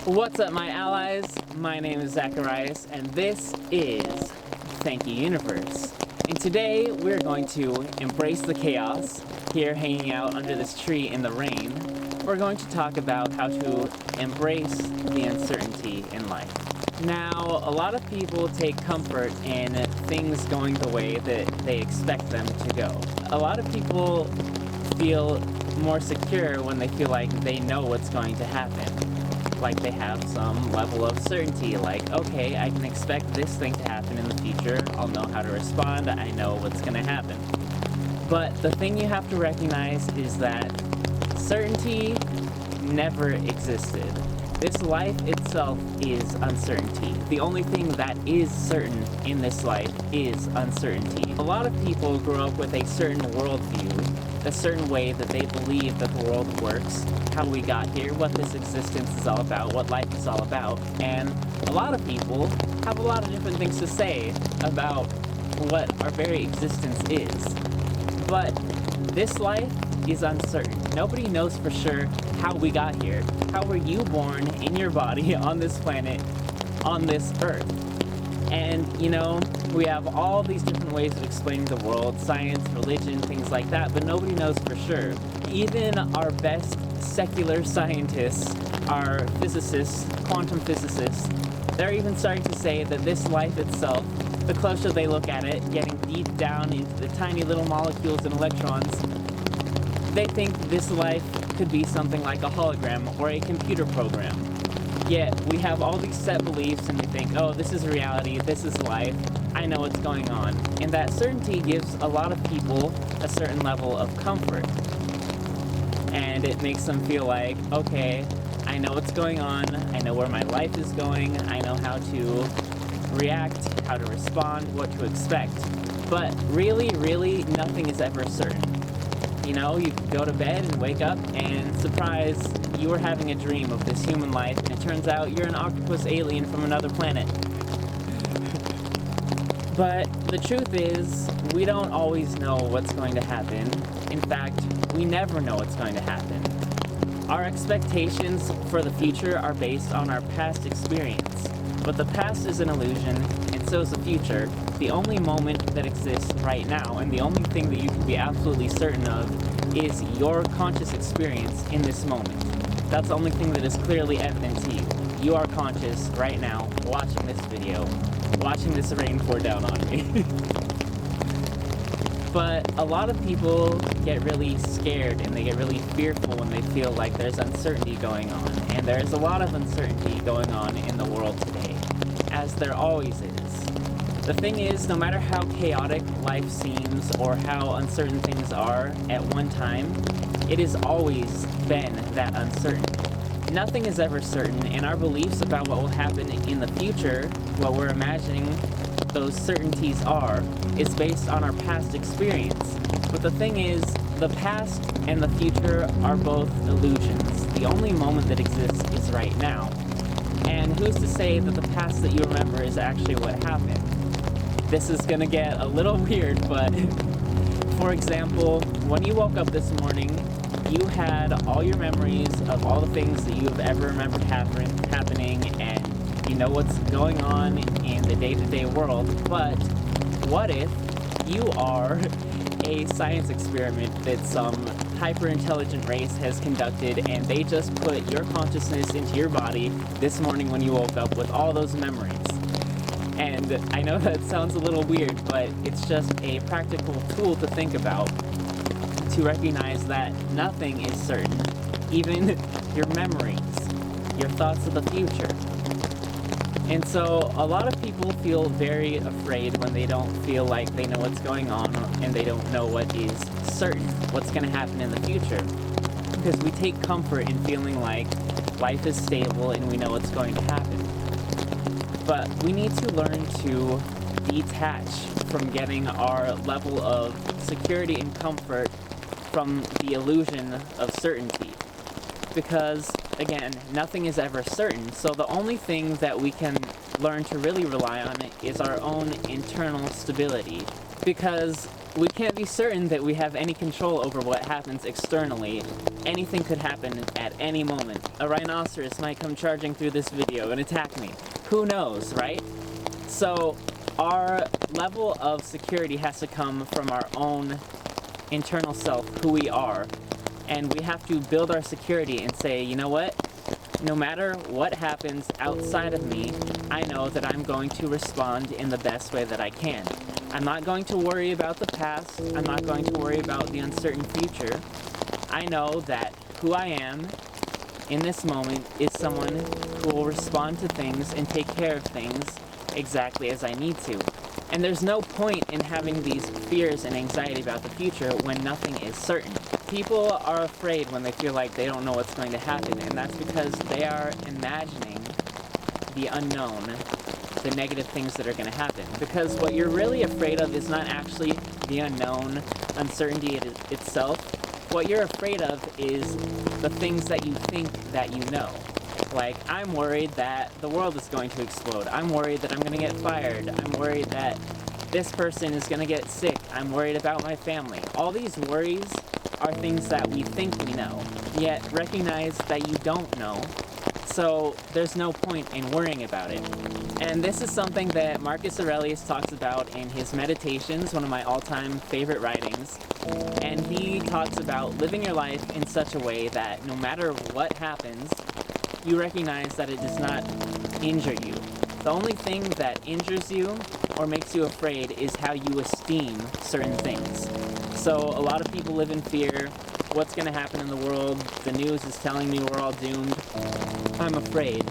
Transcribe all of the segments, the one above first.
What's up, my allies? My name is Zacharias, and this is Thank You Universe. And today we're going to embrace the chaos here hanging out under this tree in the rain. We're going to talk about how to embrace the uncertainty in life. Now, a lot of people take comfort in things going the way that they expect them to go. A lot of people feel more secure when they feel like they know what's going to happen. Like they have some level of certainty, like, okay, I can expect this thing to happen in the future, I'll know how to respond, I know what's gonna happen. But the thing you have to recognize is that certainty never existed. This life itself is uncertainty. The only thing that is certain in this life is uncertainty. A lot of people grow up with a certain worldview, a certain way that they believe that the world works, how we got here, what this existence is all about, what life is all about. And a lot of people have a lot of different things to say about what our very existence is. But this life is uncertain. Nobody knows for sure how we got here. How were you born in your body on this planet, on this earth? And, you know, we have all these different ways of explaining the world, science, religion, things like that, but nobody knows for sure. Even our best secular scientists, our physicists, quantum physicists, they're even starting to say that this life itself, the closer they look at it, getting deep down into the tiny little molecules and electrons, they think this life could be something like a hologram or a computer program. Yet we have all these set beliefs and we think, oh, this is reality, this is life, I know what's going on. And that certainty gives a lot of people a certain level of comfort. And it makes them feel like, okay, I know what's going on, I know where my life is going, I know how to react, how to respond, what to expect. But really, nothing is ever certain. You know, you go to bed and wake up and surprise, you were having a dream of this human life and it turns out you're an octopus alien from another planet. But the truth is, we don't always know what's going to happen. In fact, we never know what's going to happen. Our expectations for the future are based on our past experience. But the past is an illusion, and so is the future. The only moment that exists right now, and the only thing that you can be absolutely certain of, is your conscious experience in this moment. That's the only thing that is clearly evident to you. You are conscious right now, watching this video, watching this rain pour down on me. But a lot of people get really scared and they get really fearful when they feel like there's uncertainty going on. And there's a lot of uncertainty going on in the world today, as there always is. The thing is, no matter how chaotic life seems or how uncertain things are at one time, it has always been that uncertain. Nothing is ever certain, and our beliefs about what will happen in the future, what we're imagining those certainties are, is based on our past experience. But the thing is, the past and the future are both illusions. The only moment that exists is right now. And who's to say that the past that you remember is actually what happened? This is gonna get a little weird, but for example, when you woke up this morning, you had all your memories of all the things that you have ever remembered happening, and you know what's going on in the day-to-day world. But what if you are a science experiment that some hyper-intelligent race has conducted, and they just put your consciousness into your body this morning when you woke up with all those memories? And I know that sounds a little weird, but it's just a practical tool to think about, to recognize that nothing is certain, even your memories, your thoughts of the future. And so a lot of people feel very afraid when they don't feel like they know what's going on and they don't know what is certain, what's going to happen in the future. Because we take comfort in feeling like life is stable and we know what's going to happen. But we need to learn to detach from getting our level of security and comfort from the illusion of certainty. Because, again, nothing is ever certain, so the only thing that we can learn to really rely on is our own internal stability. Because we can't be certain that we have any control over what happens externally. Anything could happen at any moment. A rhinoceros might come charging through this video and attack me. Who knows, right? So our level of security has to come from our own internal self, who we are. And we have to build our security and say, you know what? No matter what happens outside of me, I know that I'm going to respond in the best way that I can. I'm not going to worry about the past. I'm not going to worry about the uncertain future. I know that who I am in this moment is someone who will respond to things and take care of things exactly as I need to. And there's no point in having these fears and anxiety about the future when nothing is certain. People are afraid when they feel like they don't know what's going to happen, and that's because they are imagining the unknown, the negative things that are going to happen. Because what you're really afraid of is not actually the unknown, uncertainty itself. What you're afraid of is the things that you think that you know. Like, I'm worried that the world is going to explode. I'm worried that I'm going to get fired. I'm worried that this person is going to get sick. I'm worried about my family. All these worries are things that we think we know, yet recognize that you don't know. So there's no point in worrying about it. And this is something that Marcus Aurelius talks about in his Meditations, one of my all-time favorite writings. And he talks about living your life in such a way that no matter what happens, you recognize that it does not injure you. The only thing that injures you or makes you afraid is how you esteem certain things. So a lot of people live in fear. What's going to happen in the world? The news is telling me we're all doomed. I'm afraid.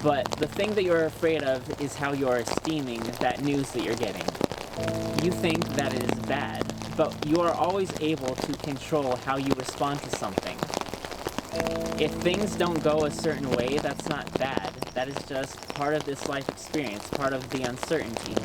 But the thing that you're afraid of is how you're esteeming that news that you're getting. You think that it is bad, but you are always able to control how you respond to something. If things don't go a certain way, that's not bad. That is just part of this life experience, part of the uncertainty.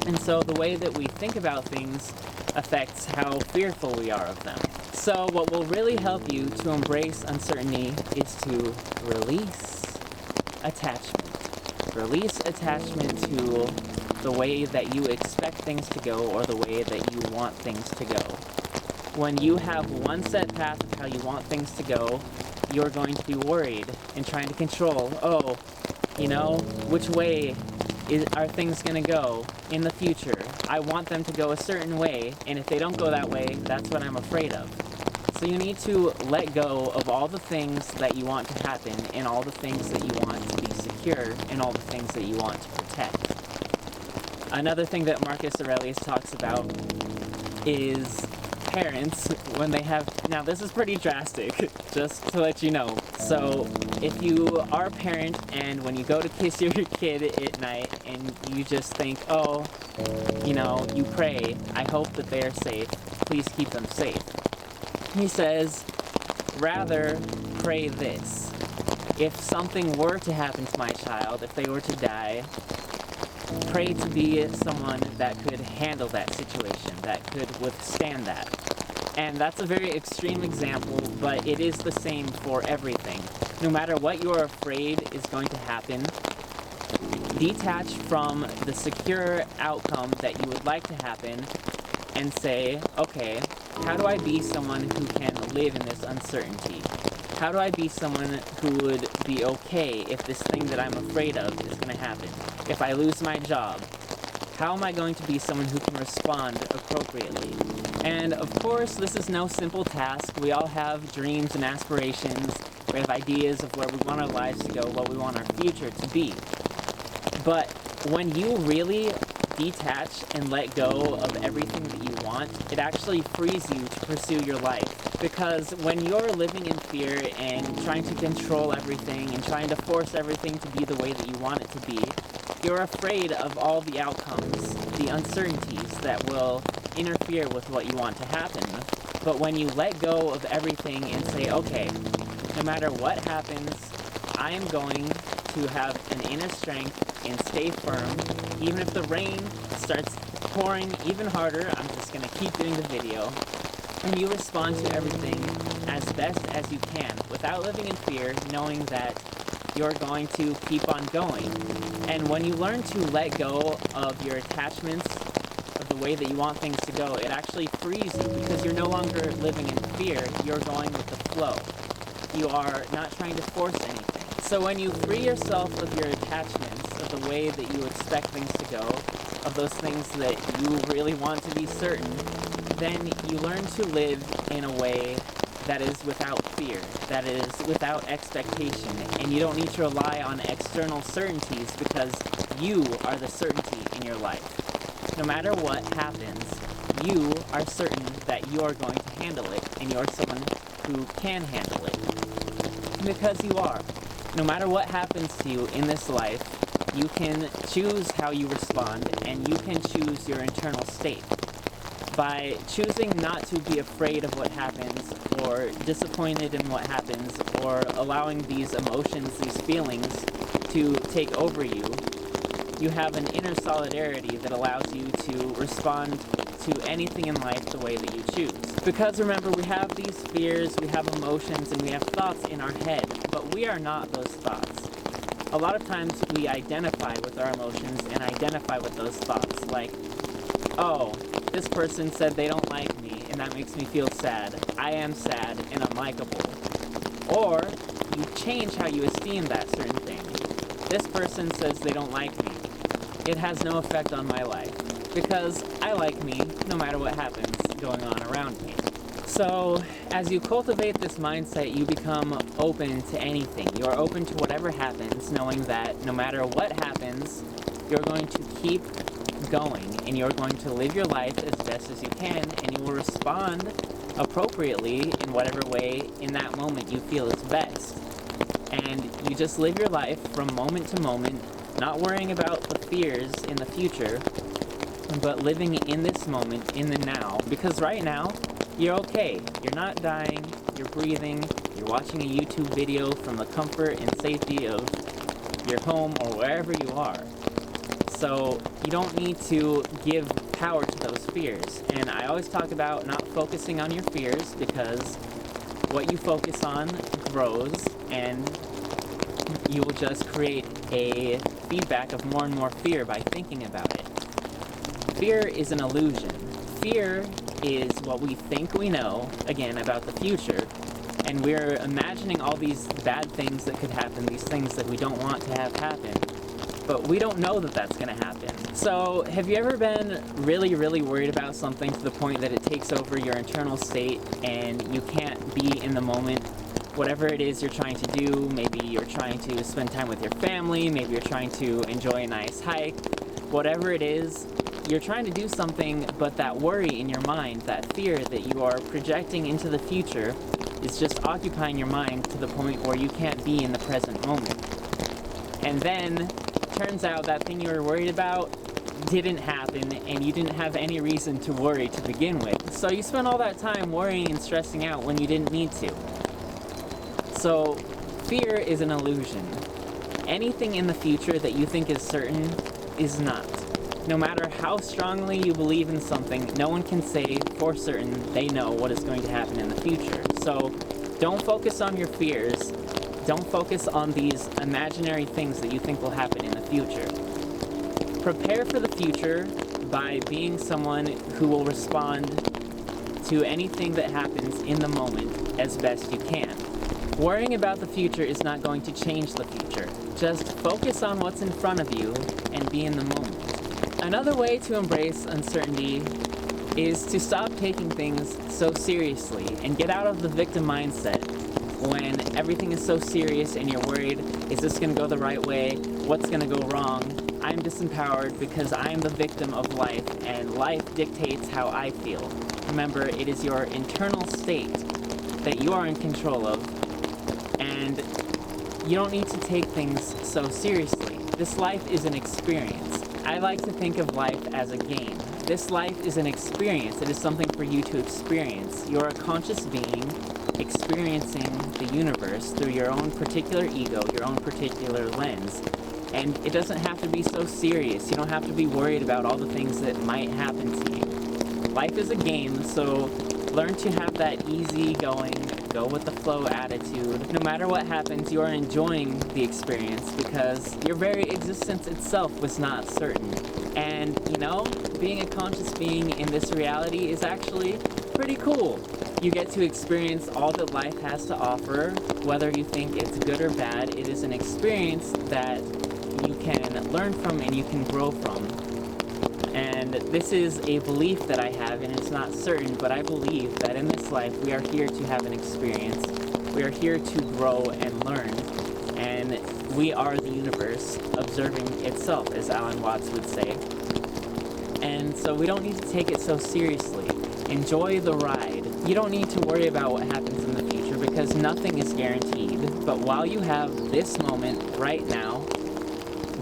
And so the way that we think about things affects how fearful we are of them. So what will really help you to embrace uncertainty is to release attachment. Release attachment to the way that you expect things to go or the way that you want things to go. When you have one set path of how you want things to go, you're going to be worried and trying to control, which way are things going to go in the future? I want them to go a certain way, and if they don't go that way, that's what I'm afraid of. So you need to let go of all the things that you want to happen and all the things that you want to be secure and all the things that you want to protect. Another thing that Marcus Aurelius talks about is parents when they have, now this is pretty drastic, just to let you know. So if you are a parent and when you go to kiss your kid at night and you just think, you pray, I hope that they are safe, please keep them safe. He says, rather pray this. If something were to happen to my child, if they were to die, pray to be someone that could handle that situation, that could withstand that. And that's a very extreme example, but it is the same for everything. No matter what you're afraid is going to happen, detach from the secure outcome that you would like to happen and say, okay, how do I be someone who can live in this uncertainty? How do I be someone who would be okay if this thing that I'm afraid of is going to happen? If I lose my job, how am I going to be someone who can respond appropriately? And of course, this is no simple task. We all have dreams and aspirations. We have ideas of where we want our lives to go, what we want our future to be. But when you really detach and let go of everything that you want, it actually frees you to pursue your life. Because when you're living in fear and trying to control everything and trying to force everything to be the way that you want it to be, you're afraid of all the outcomes, the uncertainties that will interfere with what you want to happen. But when you let go of everything and say, okay, no matter what happens, I am going to have an inner strength and stay firm. Even if the rain starts pouring even harder, I'm just going to keep doing the video. And you respond to everything as best as you can without living in fear, knowing that you're going to keep on going. And when you learn to let go of your attachments, of the way that you want things to go, it actually frees you because you're no longer living in fear, you're going with the flow. You are not trying to force anything. So when you free yourself of your attachments, of the way that you expect things to go, of those things that you really want to be certain, then you learn to live in a way that is without fear, that is without expectation, and you don't need to rely on external certainties because you are the certainty in your life. No matter what happens, you are certain that you are going to handle it, and you're someone who can handle it. Because you are. No matter what happens to you in this life, you can choose how you respond, and you can choose your internal state. By choosing not to be afraid of what happens, or disappointed in what happens, or allowing these emotions, these feelings to take over you, you have an inner solidarity that allows you to respond to anything in life the way that you choose. Because remember, we have these fears, we have emotions, and we have thoughts in our head, but we are not those thoughts. A lot of times we identify with our emotions and identify with those thoughts, like, oh, this person said they don't like me, and that makes me feel sad. I am sad and unlikable. Or you change how you esteem that certain thing. This person says they don't like me. It has no effect on my life, because I like me no matter what happens going on around me. So, as you cultivate this mindset, you become open to anything. You are open to whatever happens, knowing that no matter what happens, you're going to keep going, and you're going to live your life as best as you can, and you will respond appropriately in whatever way in that moment you feel is best. And you just live your life from moment to moment, not worrying about the fears in the future, but living in this moment, in the now. Because right now, you're okay. You're not dying, you're breathing, you're watching a YouTube video from the comfort and safety of your home or wherever you are. So you don't need to give power to those fears. And I always talk about not focusing on your fears, because what you focus on grows, and you will just create a feedback of more and more fear by thinking about it. Fear is an illusion. Fear is what we think we know, again, about the future, and we're imagining all these bad things that could happen, these things that we don't want to have happen, but we don't know that that's going to happen. So, have you ever been really, really worried about something to the point that it takes over your internal state and you can't be in the moment? Whatever it is you're trying to do, maybe you're trying to spend time with your family, maybe you're trying to enjoy a nice hike, whatever it is, you're trying to do something, but that worry in your mind, that fear that you are projecting into the future, is just occupying your mind to the point where you can't be in the present moment. And then, turns out that thing you were worried about didn't happen, and you didn't have any reason to worry to begin with. So you spent all that time worrying and stressing out when you didn't need to. So, fear is an illusion. Anything in the future that you think is certain is not. No matter how strongly you believe in something, no one can say for certain they know what is going to happen in the future. So don't focus on your fears. Don't focus on these imaginary things that you think will happen in the future. Prepare for the future by being someone who will respond to anything that happens in the moment as best you can. Worrying about the future is not going to change the future. Just focus on what's in front of you and be in the moment. Another way to embrace uncertainty is to stop taking things so seriously and get out of the victim mindset when everything is so serious and you're worried, is this going to go the right way? What's going to go wrong? I'm disempowered because I'm the victim of life, and life dictates how I feel. Remember, it is your internal state that you are in control of, and you don't need to take things so seriously. This life is an experience. I like to think of life as a game. This life is an experience. It is something for you to experience. You're a conscious being experiencing the universe through your own particular ego, your own particular lens. And it doesn't have to be so serious. You don't have to be worried about all the things that might happen to you. Life is a game, so learn to have that easygoing go with the flow attitude. No matter what happens, you are enjoying the experience because your very existence itself was not certain. And, you know, being a conscious being in this reality is actually pretty cool. You get to experience all that life has to offer, whether you think it's good or bad. It is an experience that you can learn from and you can grow from. And this is a belief that I have, and it's not certain, but I believe that in this life we are here to have an experience. We are here to grow and learn, and we are the universe observing itself, as Alan Watts would say. And so we don't need to take it so seriously. Enjoy the ride. You don't need to worry about what happens in the future because nothing is guaranteed. But while you have this moment right now,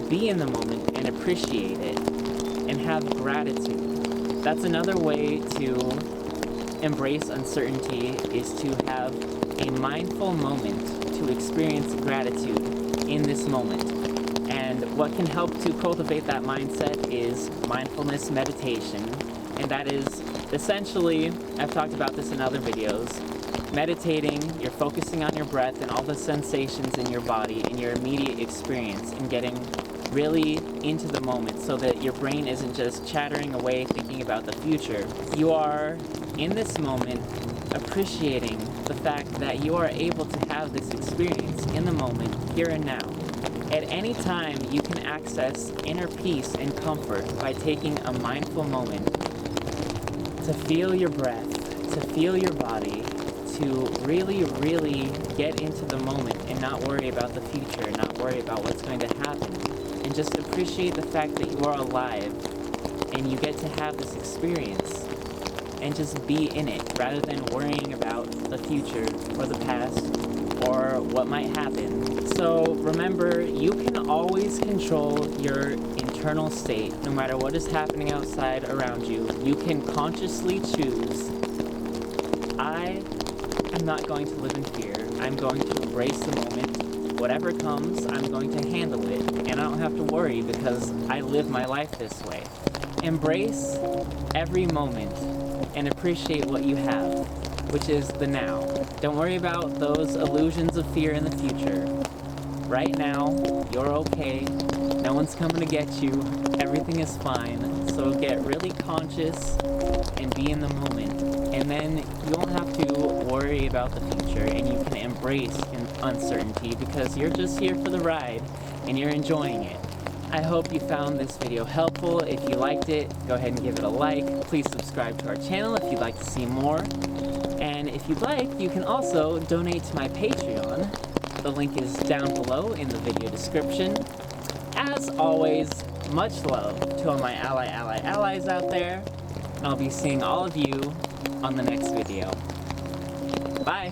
be in the moment and appreciate it and have gratitude. That's another way to embrace uncertainty, is to have a mindful moment to experience gratitude in this moment. And what can help to cultivate that mindset is mindfulness meditation. And that is essentially, I've talked about this in other videos, meditating, you're focusing on your breath and all the sensations in your body and your immediate experience, and getting really into the moment so that your brain isn't just chattering away thinking about the future. You are in this moment appreciating the fact that you are able to have this experience in the moment, here and now. At any time, you can access inner peace and comfort by taking a mindful moment to feel your breath, to feel your body, to really get into the moment and not worry about the future, not worry about what's going to happen, and just appreciate the fact that you are alive and you get to have this experience and just be in it rather than worrying about the future or the past or what might happen. So remember, you can always control your internal state no matter what is happening outside around you. You can consciously choose, I am not going to live in fear. I'm going to embrace the moment. Whatever comes, I'm going to handle it, and I don't have to worry because I live my life this way. Embrace every moment and appreciate what you have, which is the now. Don't worry about those illusions of fear in the future. Right now, you're okay. No one's coming to get you. Everything is fine. So get really conscious and be in the moment. And then you won't have to worry about the future, and you can embrace uncertainty because you're just here for the ride and you're enjoying it. I hope you found this video helpful. If you liked it, go ahead and give it a like. Please subscribe to our channel if you'd like to see more. And if you'd like, you can also donate to my Patreon. The link is down below in the video description. As always, much love to all my allies out there. I'll be seeing all of you on the next video. Bye!